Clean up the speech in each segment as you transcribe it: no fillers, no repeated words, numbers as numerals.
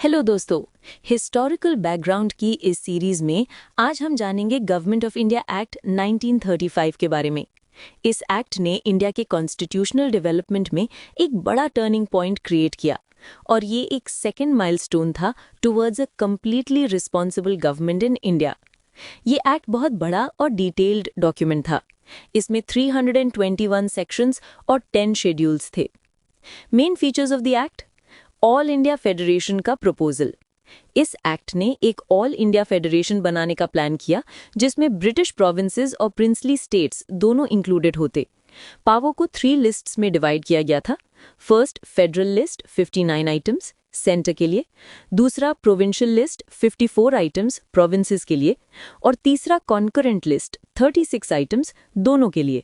Hello दोस्तों, historical background की इस सीरीज में आज हम जानेंगे गवर्नमेंट ऑफ इंडिया एक्ट 1935 के बारे में। इस एक्ट ने इंडिया के कॉन्स्टिट्यूशनल डेवलपमेंट में एक बड़ा टर्निंग पॉइंट क्रिएट किया और ये एक सेकेंड माइलस्टोन था towards a completely responsible government in India. ये एक्ट बहुत बड़ा और डिटेल्ड डॉक्यूमेंट था। इसमें 321 सेक्शंस और 10 शेड्यूल्स थे। Main features of the act: all India federation का प्रपोजल। इस एक्ट ने एक ऑल इंडिया फेडरेशन बनाने का प्लान किया जिसमें ब्रिटिश प्रोविंसेस और प्रिंसली स्टेट्स दोनों इंक्लूडेड होते। पावर को 3 लिस्ट्स में डिवाइड किया गया था। First, federal list 59 items centre के लिए, दूसरा प्रोविंशियल लिस्ट 54 आइटम्स प्रोविंसेस के लिए और तीसरा कॉन्करेंट लिस्ट 36 आइटम्स दोनों के लिए।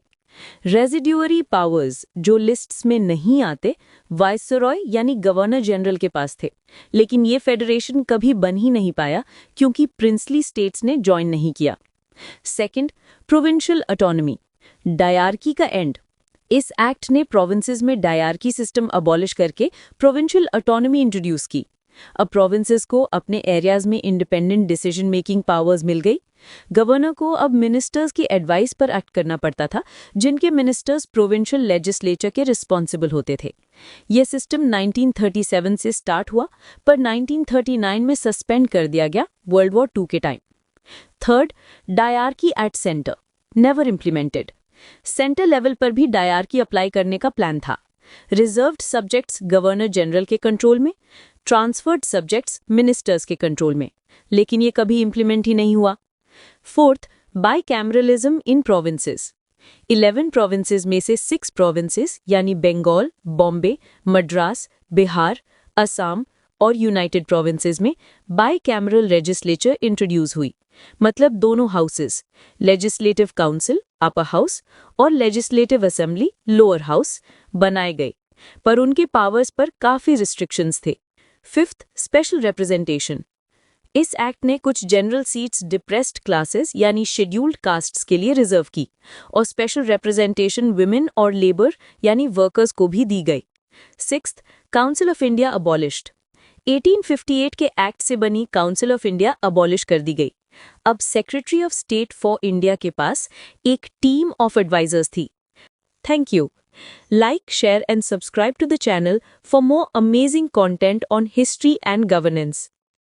रेजिड्यूअरी पावर्स जो लिस्ट्स में नहीं आते वाइसरॉय यानी गवर्नर जनरल के पास थे, लेकिन ये फेडरेशन कभी बन ही नहीं पाया क्योंकि प्रिंसली स्टेट्स ने ज्वाइन नहीं किया। सेकंड, प्रोविंशियल ऑटोनॉमी, डायरकी का एंड। इस एक्ट ने प्रोविंसेस में डायरकी सिस्टम अबॉलिश करके प्रोविंशियल ऑटोनॉमी इंट्रोड्यूस की। अब प्रोविंसेस को अपने एरियाज में इंडिपेंडेंट डिसीजन मेकिंग पावर्स मिल गई। गवर्नर को अब मिनिस्टर्स की एडवाइस पर एक्ट करना पड़ता था, जिनके मिनिस्टर्स प्रोविंशियल लेजिस्लेचर के रिस्पॉन्सिबल होते थे। यह सिस्टम 1937 से स्टार्ट हुआ पर 1939 में सस्पेंड कर दिया गया वर्ल्ड वॉर 2 के time. Third, dyarchy at centre, never implemented. Centre level पर भी डायरकी अप्लाई करने का प्लान था। रिजर्व्ड सब्जेक्ट्स गवर्नर जनरल के कंट्रोल में, ट्रांसफर्ड सब्जेक्ट्स मिनिस्टर्स के कंट्रोल में, लेकिन ये कभी इंप्लीमेंट ही नहीं हुआ। फोर्थ, बाइकैमरलिज्म इन प्रोविंसेस। 11 प्रोविंसेस में से 6 प्रोविंसेस यानी बंगाल, बॉम्बे, मद्रास, बिहार, असम और यूनाइटेड प्रोविंसेस में बाइकैमरल लेजिस्लेचर इंट्रोड्यूस हुई। मतलब दोनों houses, legislative council upper house और लेजिस्लेटिव असेंबली लोअर हाउस बनाए गए, पर उनके पावर्स पर काफी रिस्ट्रिक्शंस थे। Fifth, special representation. इस एक्ट ने कुछ जनरल सीट्स डिप्रेस्ड क्लासेस यानी शेड्यूल्ड कास्ट्स के लिए रिजर्व की और स्पेशल रिप्रेजेंटेशन विमेन और लेबर यानी वर्कर्स को भी दी गई। Sixth, council of India abolished. 1858 के एक्ट से बनी काउंसिल ऑफ इंडिया अबॉलिश कर दी गई। अब secretary of state for India के पास एक टीम ऑफ एडवाइजर्स थी। Thank you. Like, share and subscribe to the channel for more amazing content on history and governance.